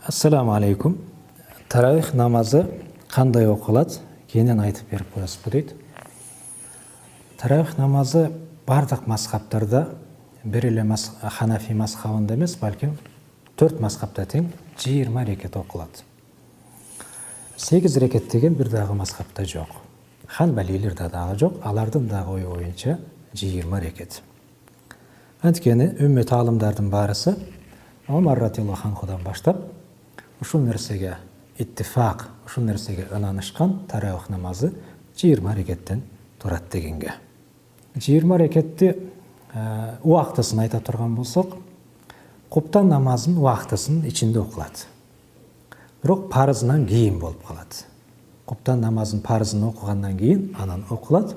Assalamu alaikum. Tarawih namazı qanday оқылады? Кенен айтып беріп қоясыз бу дейт. Таравих намазы бардық мазхабтарда, бір эле Ханафи мазхабында емес, балким 4 мазхабта тең 20 рекет оқылады. 8 рекет деген бір дағы мазхабта жоқ. Ханбалилерде дагы жоқ, алардын дагы ою боюнча 20 рекет. Анткени үммет алымдардын барысы Омар радиаллаху анхудан баштап ушул нерсеге иттифак, ушул нерсеге ынанышкан таравих намазы 20 рекеттен турат дегенге. 20 рекетти убактысын айта турган болсок, куптан намазын убактысын ичинде окулат. Бирок парызынан кийин болуп калат. Куптан намазын парызын окугандан кийин анан окулат.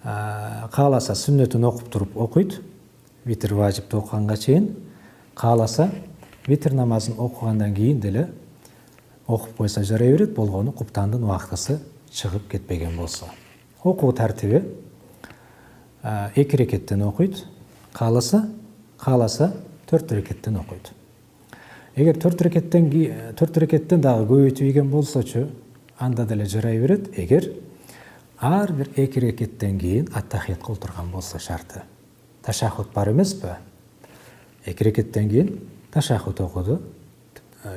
Кааласа сүннөтүн окуп туруп окуйт. Витр важипти окуганга чейин. Кааласа витр намазын окугандан кийин деле окуп койсо жарай берет, болгону куптандын убактысы чыгып кетпеген болсо. Окуу тартиби 2 рекеттен окуйт. Кааласа 4 рекеттен окуйт. Эгер 4 рекеттен дагы көбөйтүбеген болсочу, анда деле жарай берет. Эгер ар бир 2 рекеттен кийин аттахиятка отурган болсо шарты. Ташаххуд бар эмеспи? 2 рекеттен кийин ташаххуд окуду.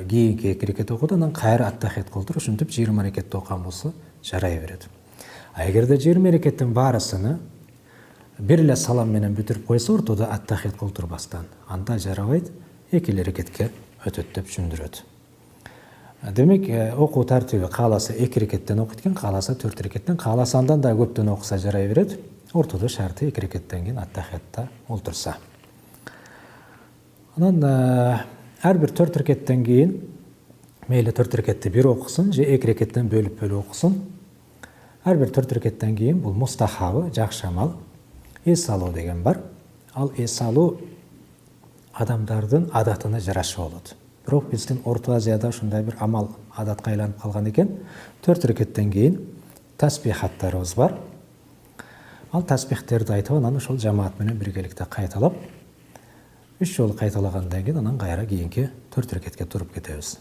Кийинки 2 рекет окуду, анан кайра аттахиятка отуруп, ушинтип 20 рекетти окуган болсо жарай берет. Эгерде 20 рекеттин баарысыны бир эле салам менен бүтүрүп койсо, ортодо аттахиятка отурбастан, анда жарабайт, 2 рекетке өтөт деп түшүндүрөт. Демек, окуу тартиби кааласа 2 рекеттен окуйт экен, кааласа 4 рекеттен, кааласа андан да көптөн окуса жарай берет. Ортодо шарты 2 рекеттен кийин аттахиятта олтурса. Анан ар бир 4 рекеттен кийин мейли 4 рекетти бир окусун же 2 рекеттен бөлүп окусун. Ар бир 4 рекеттен кийин бул мустахабы, жакшы амал, эс алуу деген бар. Ал эс алуу адамдардын адатына жараша болот. Бирок биздин Орто Азияда ушундай бир амал адатка айланып калган экен. 4 рекеттен кийин тасбихаттарыбыз бар. Ал тасбихтерди айтып, анан ошол жамаат менен биргеликте кайталап, 3 жолу кайталагандан кийин анан кайра кийинки 4 рекетке туруп кетебиз.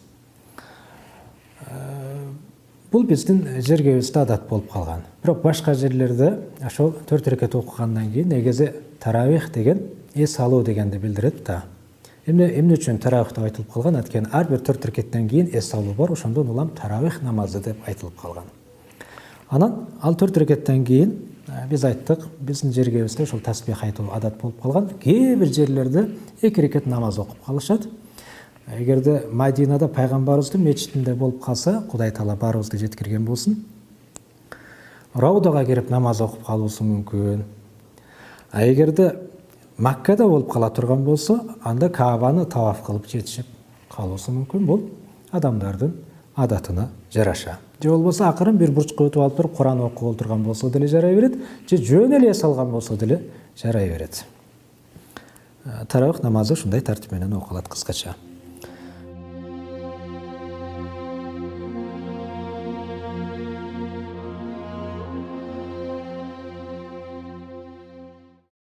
Бул биздин жергебизде адат болуп калган. Бирок башка жерлерде ошол 4 рекет окугандан кийин негизи таравих деген эс алуу дегенди билдирет да. Эмне үчүн таравих деп айтылып калган? Анткени ар бир 4 рекеттен кийин эс алуу бар, ошондон улам таравих намазы деп айтылып калган. Анан ал 4 рекеттен кийин биз айттык, биздин жергебизде ошол тасбих айтуу адат болуп калган. Кээ бир жерлерде 2 рекет намаз окуп калышат. Эгерде Мадинада пайгамбарыбыздын мечитинде болуп калса, Кудай таала баарыбызды жеткирген болсун, Раудага кирип намаз окуп калуусу мүмкүн. А эгерде Маккада болуп кала турган болсо, анда Каабаны таваф кылып жетишип калуусу мүмкүн. Бул адамдардын адатына жараша. Же болбосо акырын бир бурчка өтүп алып туруп Куран окуп олтурган болсо деле жарай берет, же жөн эле эс алган болсо деле жарай берет. Таравих намазы ушундай тартип менен окулат кыскача.